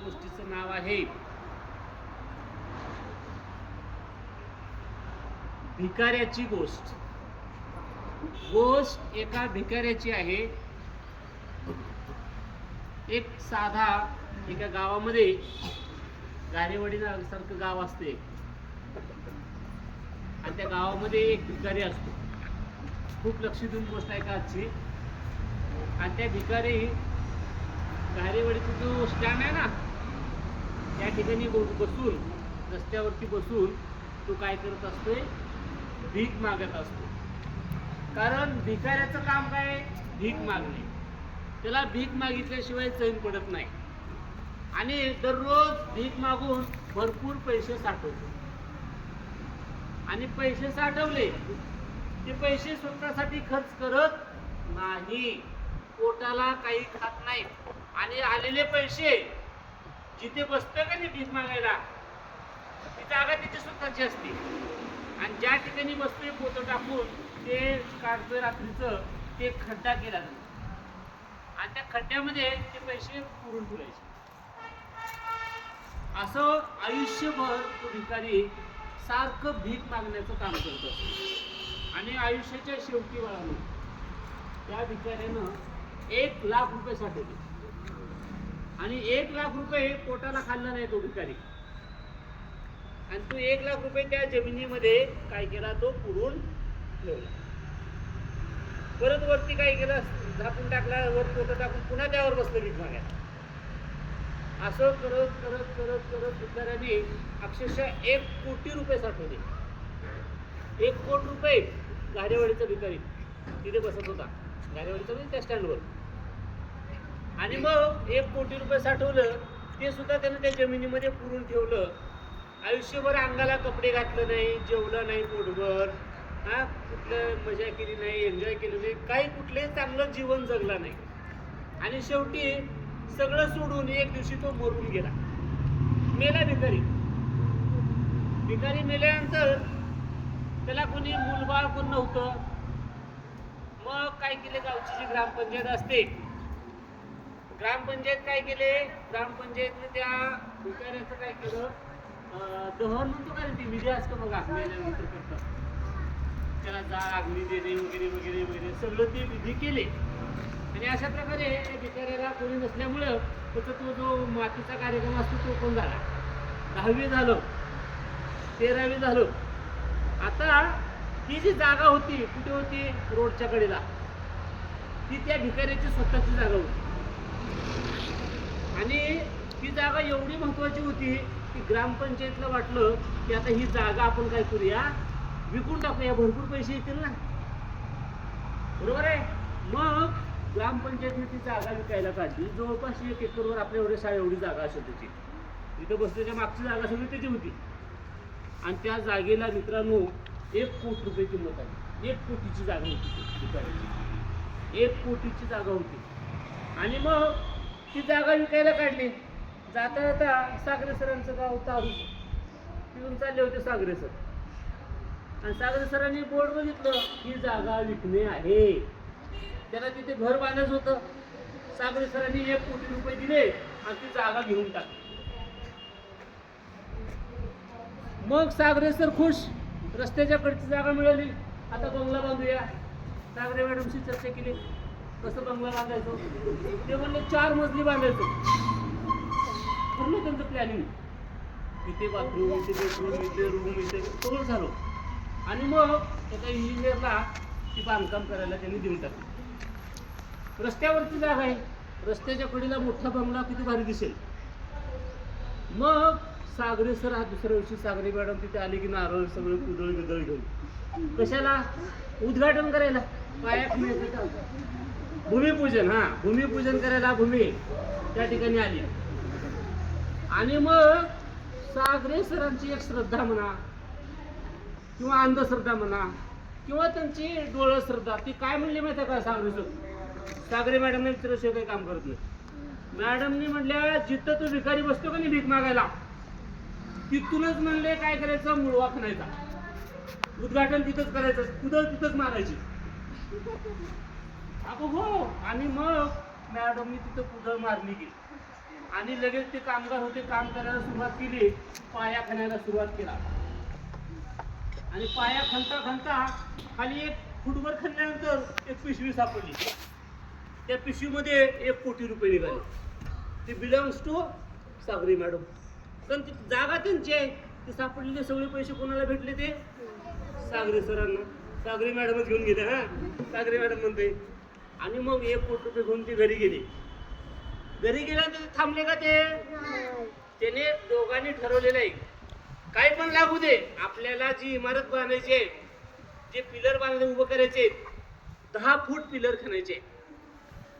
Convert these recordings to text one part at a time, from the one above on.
गोष्टीचं नाव आहे भिकाऱ्याची गोष्ट. गोष्ट एका भिकाऱ्याची आहे. एक साधा एका गावामध्ये गारेवाडी सारखं गाव असते आणि त्या गावामध्ये एक भिकारी असतो. खूप लक्ष देऊन गोष्ट आहे का आजची. आणि त्या भिकारी गारेवाडीचा जो स्टँड आहे ना त्या ठिकाणी बसून रस्त्यावरती बसून तो काय करत असतोय, भीक मागत असतो. कारण भिकाऱ्याचं काम काय, भीक मागणे. त्याला भीक मागितल्याशिवाय चैन पडत नाही आणि दररोज भीक मागून भरपूर पैसे साठवतो. आणि पैसे साठवले ते पैसे स्वतःसाठी खर्च करत नाही, पोटाला काही खात नाही. आणि आलेले पैसे जिथे बसतं का नाही भीक मागायला ती जागा तिची स्वतःची असते. आणि ज्या ठिकाणी बसतोय पोतं टाकून ते काढतोय रात्रीचं, ते खड्डा केला जातो आणि त्या खड्ड्यामध्ये ते पैसे पुरून ठेवायचे. असं आयुष्यभर तो भिकारी सारखं भीक मागण्याचं काम करत असतो. आणि आयुष्याच्या शेवटी वळालो त्या भिकाऱ्यानं 1,00,000 रुपये साठवले. आणि 1,00,000 रुपये पोटाला खाल्ला नाही तो भिकारी. आणि तो 1,00,000 रुपये त्या जमिनीमध्ये काय केला, तो पुरून ठेवला. परत वरती काय केलं, झाकून टाकला, वर पोटं टाकून पुन्हा त्यावर बसलं भीक मागायला. असं करत करत करत करत भिकाऱ्याने अक्षरशः 1 कोटी रुपये साठवले. 1 कोटी रुपये गारेवाडीचा भिकारी तिथे बसत होता, गारेवाडीचा म्हणजे त्या स्टँडवर. आणि मग 1 कोटी रुपये साठवलं, ते सुद्धा त्यानं त्या जमिनीमध्ये पुरून ठेवलं. आयुष्यभर अंगाला कपडे घातलं नाही, जेवलं नाही पोटभर, कुठलं मजा केली नाही, एन्जॉय केलं नाही, काही कुठलंही चांगलं जीवन जगलं नाही. आणि शेवटी सगळं सोडून एक दिवशी तो मरून गेला, मेला भिकारी. भिकारी मेल्यानंतर त्याला कोणी मूलबाळ कोण नव्हतं. मग काय केले, गावची जी ग्रामपंचायत असते, ग्रामपंचायत काय केले, ग्रामपंचायतने त्या भिकाऱ्याचं काय केलं, दहन म्हणतो का ती विधी असतं बघा, मेल्यानंतर करतात त्याला जाळ अग्नी देणे वगैरे वगैरे वगैरे सगळं ते विधी केले. आणि अशा प्रकारे भिकाऱ्याला कोणी नसल्यामुळं त्याचा तो जो मातीचा कार्यक्रम असतो तो पण झाला. 10वी झालं, 13वी झालं. आता ती जी जागा होती कुठे होती, रोडच्या कडेला, ती त्या भिकाऱ्याची स्वतःची जागा होती. आणि ती जागा एवढी महत्वाची होती की ग्रामपंचायतला वाटलं की आता ही जागा आपण काय करूया, विकून टाकूया, भरपूर पैसे येतील ना, बरोबर आहे. मग ग्रामपंचायतने ती जागा विकायला काढली. जवळपास 1 एकरवर आपल्या एवढ्या शाळा एवढी जागा असेल त्याची. तिथं बसण्याच्या मागची जागा सगळी त्याची होती. आणि त्या जागेला मित्रांनो 1 कोटी रुपये किंमत आली. 1 कोटीची जागा होती, 1 कोटीची जागा होती. आणि मग ती जागा विकायला काढली. जाता जाता सागरे सरांचं गाव तारू तिथून चालले होते सागरे सर. आणि सागरे सरांनी बोर्ड बघितलं, ही जागा विकणे आहे. त्याला तिथे घर बांधायचं होतं. सागरे सरांनी 1 कोटी रुपये दिले आणि ती जागा घेऊन टाकली. मग सागरे सर खुश, रस्त्याच्या कडची जागा मिळाली, आता बंगला बांधूया. सागरे मॅडमशी चर्चा केली, कसं बंगला बांधायचं. ते म्हणले 4 मजली बांधायचं. पूर्ण त्यांचं प्लॅनिंग, इथे बाथरूम, इथे बेडरूम, इथे रूम, इथे सगळं झालं. आणि मग एका इंजिनियरला ती बांधकाम करायला त्यांनी देऊन टाकलं. रस्त्यावरची जागा आहे, रस्त्याच्या कडेला मोठा बंगला किती भारी दिसेल. मग सागरे सर दुसऱ्या दिवशी सागरे मॅडम तिथे आली की नारळ सगळं कुदळ बिदळ घेऊन, कशाला, उद्घाटन करायला, पायात भूमिपूजन, भूमिपूजन करायला भूमी त्या ठिकाणी आली. आणि मग सागरे सरांची एक श्रद्धा म्हणा किंवा अंधश्रद्धा म्हणा किंवा त्यांची डोळ श्रद्धा, ती काय म्हणली माहिती आहे का, सागरे सर, सागरे मॅडमने विचारल्याशिवाय काही काम करत नाही. मॅडमनी म्हणल्या, जिथं तो भिकारी बसतो का नाही भीक मागायला, तिथूनच म्हणले काय करायचं, मुळवा खणायचा, उद्घाटन तिथंच करायचं, कुदळ तिथंच मारायची. अगं हो. आणि मग मॅडमनी तिथं कुदळ मारली गेली आणि लगेच ते कामगार होते, काम करायला सुरुवात केली, पाया खणायला सुरुवात केला. आणि पाया खणता खणता खाली एक फुटभर खणल्यानंतर एक पिशवी सापडली. त्या पिशवीमध्ये 1 कोटी रुपये निघाले. ते बिलॉंग्स टू सागरी मॅडम. कारण ती जागा त्यांची आहे. ते सापडलेले सगळे पैसे कोणाला भेटले? ते सागरी सरांना. सागरी मॅडमच घेऊन गेले. हा, सागरी मॅडम म्हणते. आणि मग 1 कोटी रुपये घेऊन ते घरी गेले. घरी गेल्यानंतर थांबले का ते? त्याने दोघांनी ठरवलेलं आहे, काय पण लागू दे, आपल्याला जी इमारत बांधायची आहे, जे पिलर बांधले उभं करायचे, 10 फूट पिलर खणायचे.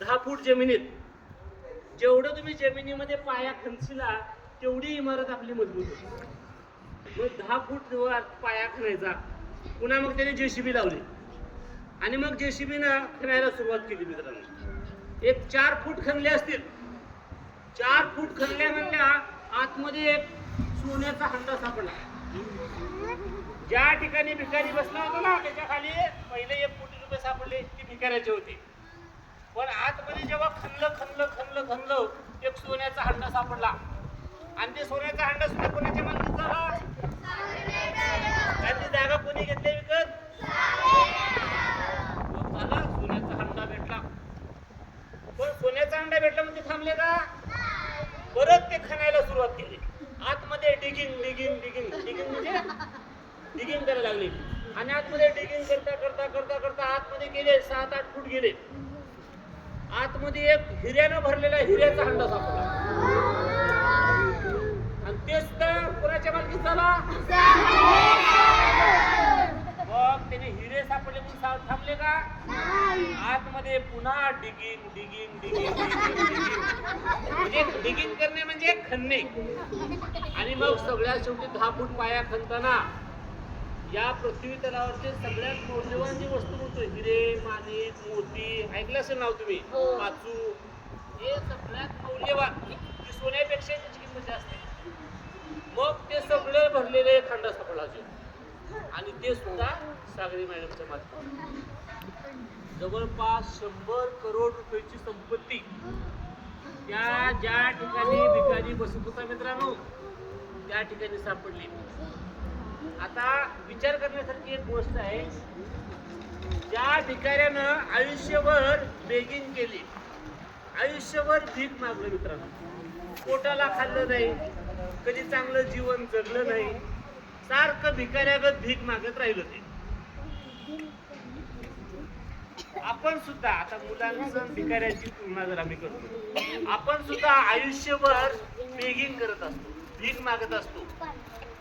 10 फूट जमिनीत. जेवढं तुम्ही जमिनीमध्ये पाया खणशिला तेवढी इमारत आपली मजबूत होती. मग 10 फूट पाया खणायचा. पुन्हा मग त्याने JCB लावली आणि मग JCBनं खणायला सुरुवात केली. मित्रांनो, एक 4 फूट खणले असतील. 4 फूट खणल्या म्हणल्या आतमध्ये एक सोन्याचा हंडा सापडला. ज्या ठिकाणी भिकारी बसला होता ना त्याच्या खाली पहिले 1 कोटी रुपये सापडले. ती भिकाऱ्याचे होते. पण आतमध्ये जेव्हा खणलं एक सोन्याचा हंडा सापडला. आणि ते सोन्याचा हंडा सुद्धा कोणाच्या मालकीचा? आणि ती जागा कोणी घेतली विकत? झाला, सोन्याचा हंडा भेटला. पण सोन्याचा हंडा भेटला म्हणजे थांबले का? परत ते खणायला सुरुवात केली. आतमध्ये डिगिंग म्हणजे डिगिंग करायला लागली. आणि आतमध्ये डिगिंग करता आतमध्ये गेले 7-8 फूट गेले. आतमध्ये एक हिऱ्यानं भरलेला हिऱ्याचा हंडा सापडला. आणि ते सुद्धा कोणाच्या मालकीत झाला? मग त्याने हिरे सापडले म्हणून थांबले का? आतमध्ये पुन्हा डिगिंग म्हणजे डिगिंग करणे म्हणजे खणणे. आणि मग सगळ्यात शेवटी 10 फूट पाया खणताना या पृथ्वी तलावरचे सगळ्यात मौल्यवान जी वस्तू म्हणतो, हिरे, माणिक, मोती, ऐकलं असेल नाव तुम्ही, पाचू, हे सगळ्यात मौल्यवान, की सोन्यापेक्षा त्याची किंमत जास्त आहे. मग ते सगळे भरलेले एक हंडा सापडला. आणि ते सुद्धा सागरी मॅडमच्या मालकीत. जवळपास 100 करोड रुपयाची संपत्ती त्या ज्या ठिकाणी भिकारी बसत होता मित्रांनो, त्या ठिकाणी सापडली. आता विचार करण्यासारखी एक गोष्ट आहे, ज्या भिकाऱ्यानं आयुष्यभर बेगिंग केली, आयुष्यभर भीक मागलं मित्रांनो, पोटाला खाल्लं नाही, कधी चांगलं जीवन जगलं नाही, सारखं भिकाऱ्यागत भीक मागत राहिलं. ते आपण सुद्धा आता मुलांचं भिकाऱ्याची तुलना जर आम्ही करतो, आपण सुद्धा आयुष्यभर बेगिंग करत असतो, भीक मागत असतो.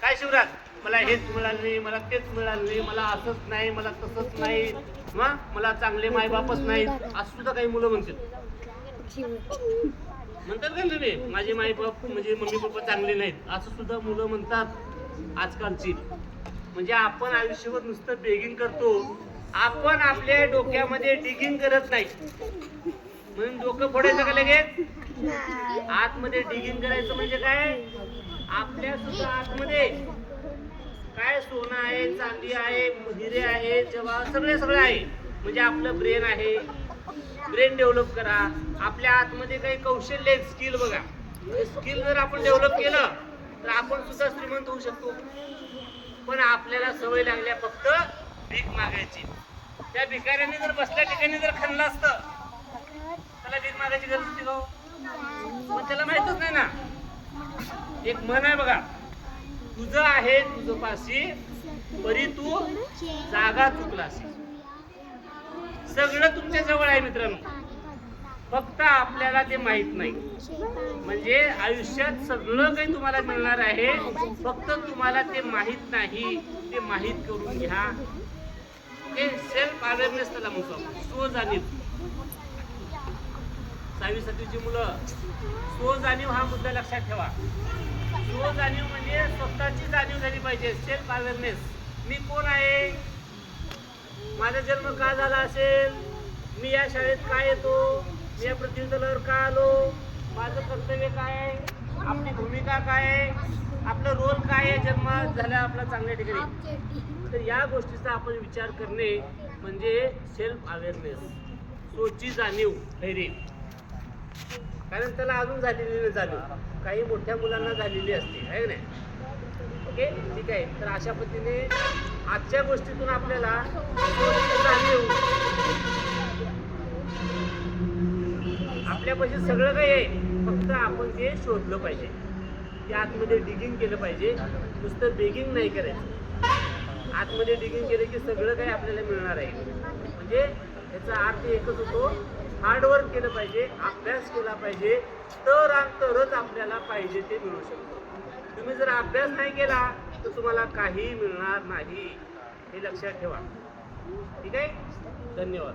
काय शिवराज, मला हेच मिळालं नाही, मला तेच मिळालं नाही, मला असंच नाही, मला तसंच नाही, मला चांगले मायबापच नाहीत, असं सुद्धा काही मुलं म्हणतात का तुम्ही? माझे मायबाप म्हणजे मम्मी पप्पा चांगले नाहीत, असं सुद्धा मुलं म्हणतात आजकालची. म्हणजे आपण आयुष्यभर नुसतं बेगिंग करतो, आपण आपल्या डोक्यामध्ये डिगिंग करत नाही. म्हणून डोकं फोडायचं का लगेच? आतमध्ये डिगिंग करायचं म्हणजे काय? आपल्या सुद्धा आतमध्ये काय सोनं आहे, चांदी आहे, हिरे आहे, जवाहर सगळं आहे. म्हणजे आपलं ब्रेन आहे, ब्रेन डेव्हलप करा. आपल्या आतमध्ये काही कौशल्य, स्किल बघा, स्किल जर आपण डेव्हलप केलं तर आपण सुद्धा श्रीमंत होऊ शकतो. पण आपल्याला सवय लागल्या फक्त भीक मागायची. त्या भिकाऱ्याने जर बसल्या ठिकाणी जर खणलं असतं, त्याला भीक मागायची गरज होती का? पण त्याला माहितच नाही ना. एक म्हण आहे बघा, तुझं आहे तुझं पाशी, परी तू जागा चुकलासी. सगळं तुमच्या जवळ आहे मित्रांनो, फक्त आपल्याला ते माहित नाही. म्हणजे आयुष्यात सगळं काही तुम्हाला मिळणार आहे, फक्त तुम्हाला ते माहित नाही. ते माहित करून घ्या. हे सेल्फ अवेअरनेस त्याला म्हणतो, स्वजाणीव. 6वी-7वीची मुलं, स्वजाणीव हा मुद्दा लक्षात ठेवा. स्वजाणीव म्हणजे स्वतःची जाणीव झाली पाहिजे. सेल्फ अवेअरनेस, मी कोण आहे, माझा जन्म का झाला असेल, मी या शाळेत का येतो, मी या पृथ्वी तलावर का आलो, माझं कर्तव्य काय आहे, आपली भूमिका काय आहे, आपलं रोल काय आहे जन्मात झाल्या आपला चांगल्या ठिकाणी. तर या गोष्टीचा आपण विचार करणे म्हणजे सेल्फ अवेअरनेस, स्वची जाणीव, धैर्य. कारण त्याला अजून झालेली नाही चालू, काही मोठ्या मुलांना झालेली असते आहे की नाही. ओके, ठीक आहे. तर अशा पद्धतीने आजच्या गोष्टीतून आपल्याला जाणीव, आपल्यापाशी सगळं काही आहे, फक्त आपण ते शोधलं पाहिजे, ते आतमध्ये डिगिंग केलं पाहिजे. नुसतं बेगिंग नाही करायचं, आतमध्ये डिगिंग केलं की सगळं काही आपल्याला मिळणार आहे. म्हणजे याचा अर्थ एकच होतो, हार्डवर्क केलं पाहिजे, अभ्यास केला पाहिजे, तरच आपल्याला पाहिजे ते मिळू शकतं. तुम्ही जर अभ्यास नाही केला तर तुम्हाला काही मिळणार नाही, हे लक्षात ठेवा. ठीक आहे, धन्यवाद.